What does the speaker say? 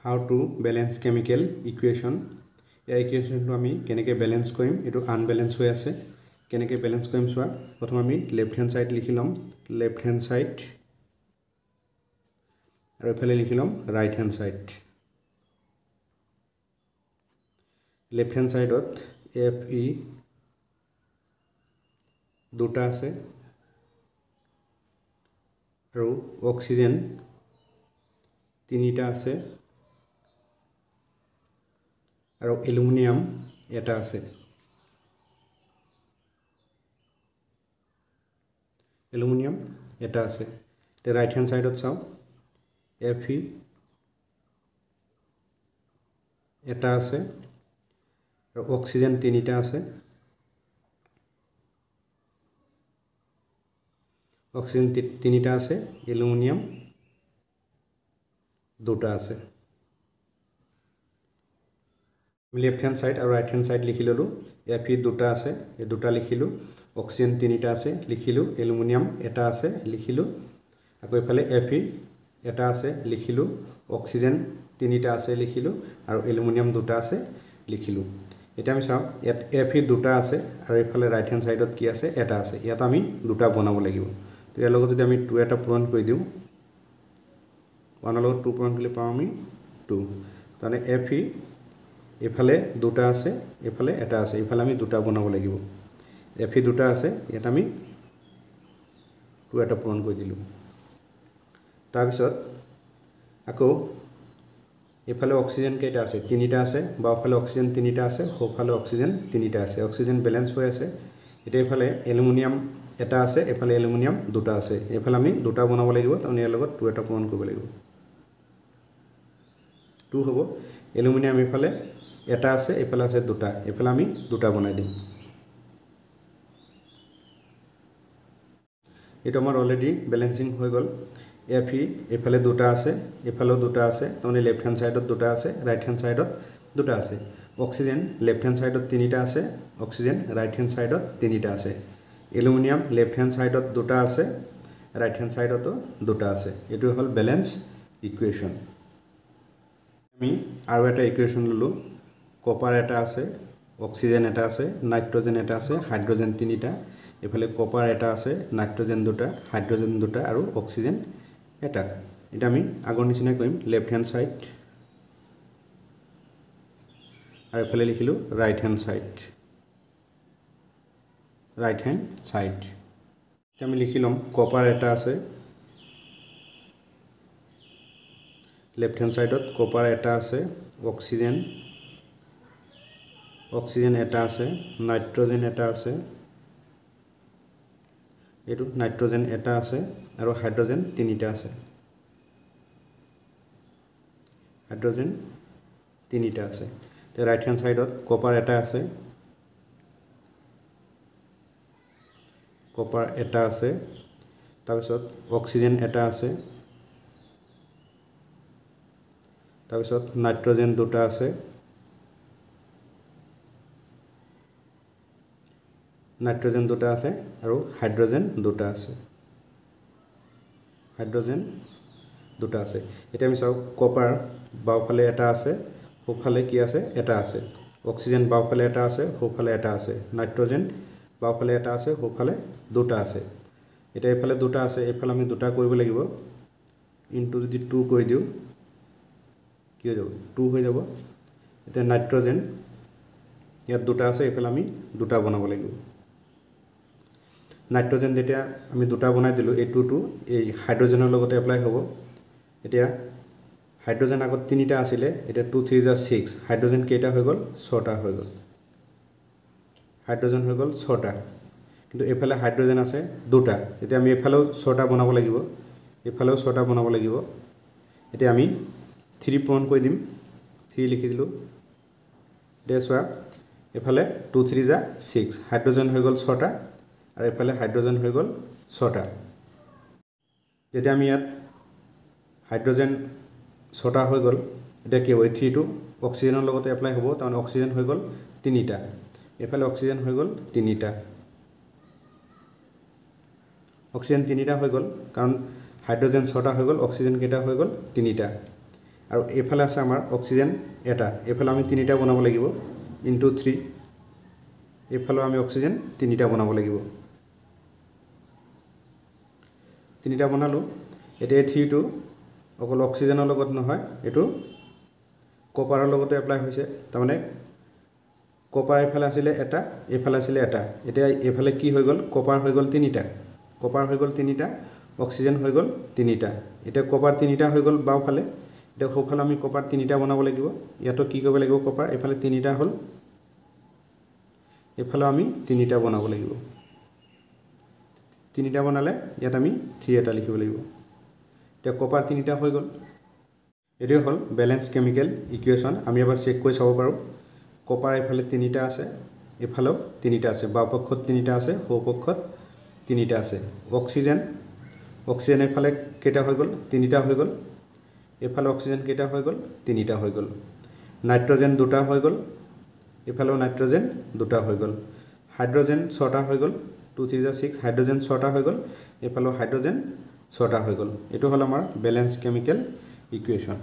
how to balance chemical equation. এই ইকুয়েশনটো আমি কেনেকৈ ব্যালেন্স কৰিম, এটো আনব্যালেন্স হৈ আছে, কেনেকৈ ব্যালেন্স কৰিম চোৱা। প্ৰথম আমি লেফট হ্যান্ড সাইড লিখি লম, লেফট হ্যান্ড সাইড, আৰু এফালে লিখি লম right hand side. Left hand সাইডত Fe দুটা আছে আৰু অক্সিজেন তিনিটা আছে আৰু এলুমিনিয়াম এটা আছে। এলুমিনিয়াম এটা আছে। তে ৰাইট হ্যান্ড সাইডত চাও, Fe এটা আছে আৰু অক্সিজেন তিনিটা আছে। অক্সিজেন তিনিটা আছে, এলুমিনিয়াম দুটা আছে। লেফট হ্যান্ড সাইড আৰু রাইট হ্যান্ড সাইড লিখি ললো। Fe দুটা আছে, এই দুটা লিখিলো। অক্সিজেন তিনিটা আছে লিখিলো। এলুমিনিয়াম এটা আছে লিখিলো। আকৌ এফালে Fe এটা আছে লিখিলো। অক্সিজেন তিনিটা আছে লিখিলো আৰু এলুমিনিয়াম দুটা আছে লিখিলো। এটা আমি চাও, ইয়াত Fe দুটা আছে আৰু এফালে রাইট হ্যান্ড সাইডত কি আছে, এটা আছে। ইয়াত আমি দুটা বনাব লাগিব। তো ইয়াৰ লগত যদি আমি 2 এটা পূৰণ কৰি দিও, 1 লগত 2 পূৰণ কৰিলে পাম আমি 2। মানে Fe এফালে দুটা আছে, এফালে এটা আছে, এফালে আমি দুটা বনাব লাগিব। Fe দুটা আছে, ইয়াত আমি 2 এটা পূৰণ কৰি দিলো। তাৰ পিছত আকৌ এফালে অক্সিজেন কেইটা আছে, তিনিটা আছে। বাওফালে অক্সিজেন তিনিটা আছে, সোঁফালে অক্সিজেন তিনিটা আছে। অক্সিজেন ব্যালেন্স হৈ আছে। এটা এফালে এলুমিনিয়াম এটা আছে, এফালে এলুমিনিয়াম দুটা আছে। এফালে আমি দুটা বনাব লাগিব, তাৰমানে ইয়াৰ লগত 2 এটা পূৰণ কৰিব লাগিব। 2 হ'ব। এলুমিনিয়াম এফালে এটা আছে, এফালে আছে দুটা, এফালে আমি দুটা বনাই দিম। এটা আমাৰ অলৰেডি ব্যালেন্সিং হৈ গ'ল। Fe এফালে দুটা আছে, এফালেও দুটা আছে, তাৰমানে লেফট হ্যান্ড সাইডত দুটা আছে, রাইট হ্যান্ড সাইডত দুটা আছে। অক্সিজেন লেফট হ্যান্ড সাইডত তিনিটা আছে, অক্সিজেন রাইট হ্যান্ড সাইডত তিনিটা আছে। এলুমিনিয়াম লেফট হ্যান্ড সাইডত দুটা আছে, রাইট হ্যান্ড সাইডতো দুটা আছে। এটো হল ব্যালেন্স ইকুয়েশন। আমি আৰু এটা ইকুয়েশন ললো। কপার এটা আছে, অক্সিজেন এটা আছে, নাইট্রোজেন এটা আছে, হাইড্রোজেন তিনিটা। এফালে কপার এটা আছে, নাইট্রোজেন দুটা, হাইড্রোজেন দুটা আৰু অক্সিজেন এটা। এটা আমি আগৰ নিচিনা কৰিম, লেফট হ্যান্ড সাইড আৰু এফালে লিখিলো right hand side. Right hand side এটা আমি লিখি লম। কপার এটা আছে, লেফট হ্যান্ড সাইডত কপার এটা আছে, অক্সিজেন অক্সিজেন এটা আছে, নাইট্রোজেন এটা আছে, এটো নাইট্রোজেন এটা আছে আৰু হাইড্ৰোজেন তিনিটা আছে। হাইড্ৰোজেন তিনিটা আছে। তে ৰাইট হ্যান্ড সাইডত কপাৰ এটা আছে, কপাৰ এটা আছে, তাৰপিছত অক্সিজেন এটা আছে, তাৰপিছত নাইট্ৰোজেন দুটা আছে, নাইট্ৰোজেন দুটা আছে আৰু হাইড্রোজেন দুটা আছে। হাইড্রোজেন দুটা আছে। এটা আমি চাও, কপার বাওফালে এটা আছে, সোঁফালে কি আছে, এটা আছে। অক্সিজেন বাওফালে এটা আছে, সোঁফালে এটা আছে। নাইট্রোজেন বাওফালে এটা আছে, সোঁফালে দুটা আছে। এটা এফালে দুটা আছে, এফালে আমি দুটা কৰিব লাগিব। ইনটু যদি 2 কৰি দিও কি হৈ যাব, 2 হৈ যাব। এটা নাইট্রোজেন ইয়াত দুটা আছে, এফালে আমি দুটা বনাব লাগিব। নাইট্রোজেন যেতিয়া আমি দুটা বনাই দিলো, এই 2 এই হাইড্ৰোজেনৰ লগতে এপ্লাই হ'ব। এতিয়া হাইড্রোজেন আগত তিনিটা আছিল, এটা 2 3 6, হাইড্রোজেন কেইটা হৈ গ'ল, 6টা হৈ গ'ল। হাইড্রোজেন হৈ গ'ল 6টা, কিন্তু এফালে হাইড্রোজেন আছে দুটা। এতিয়া আমি এফালেও 6টা বনাব লাগিব, এফালেও 6টা বনাব লাগিব। এতিয়া আমি 3 পূৰণ কৰি দিম, 3 লিখি দিলো। এতিয়া চোৱা, এফালে 2 3 6, হাইড্ৰোজেন হৈ গ'ল 6টা আৰু এফালে হাইড্ৰোজেন হৈ গ'ল 6টা। যেতিয়া আমি ইয়াত হাইড্ৰোজেন 6টা হৈ গ'ল, এতিয়া কি হ'ব, 3টো অক্সিজেনৰ লগতে এপ্লাই হ'ব, তাৰমানে অক্সিজেন হৈ গ'ল 3টা। এফালে অক্সিজেন হৈ গ'ল 3টা। অক্সিজেন 3টা হৈ গ'ল, কাৰণ হাইড্রোজেন 6টা হৈ গ'ল, অক্সিজেন কেইটা হৈ গ'ল 3টা। আৰু এইফালে আছে আমাৰ অক্সিজেন এটা এইফালে আমি তিনিটা বনাব লাগিব ইনটু 3 এইফালে আমি অক্সিজেন তিনিটা বনাব লাগিব তিনিটা বনালো এতিয়া 3 টো অকল অক্সিজেনৰ লগত নহয় এটো কপাৰৰ লগতে এপ্লাই হৈছে তাৰ মানে কপাৰ এইফালে আছিল এটা এইফালে আছিল এটা এতিয়া এইফালে কি হৈ গল কপাৰ হৈ গল তিনিটা কপাৰ হৈ গল তিনিটা অক্সিজেন হৈ গল তিনিটা এতিয়া কপাৰ তিনিটা হৈ গল বাওফালে এতিয়া সোফালে আমি কপাৰ তিনিটা বনাব লাগিব ইয়াতো কি কৰিব লাগিব কপাৰ এইফালে তিনিটা হল এইফালে আমি তিনিটা বনাব লাগিব তিনিটা বনালে ইয়াত আমি 3 এটা লিখিব লাগিব এতিয়া কপাৰ তিনিটা হৈ গল এটো হল ব্যালেন্স কেমিক্যাল ইকুয়েশন আমি এবাৰ চেক কৰি চাব পাৰো কপাৰ এইফালে তিনিটা আছে এইফালেও তিনিটা আছে বাওপক্ষত তিনিটা আছে সোপক্ষত তিনিটা আছে অক্সিজেন এইফালে কেটা হৈ গল তিনিটা হৈ গল এইফালে অক্সিজেন কেটা হৈ গল তিনিটা হৈ গল নাইট্ৰজেন দুটা হৈ গল এইফালেও নাইট্ৰজেন দুটা হৈ গল হাইড্ৰোজেন ছটা হৈ গল 2 3 6 হাইড্ৰোজেন ছটা হৈ গল এইফালেও হাইড্ৰোজেন ছটা হৈ গল এটো হল আমাৰ ব্যালেন্স কেমিক্যাল ইকুয়েশন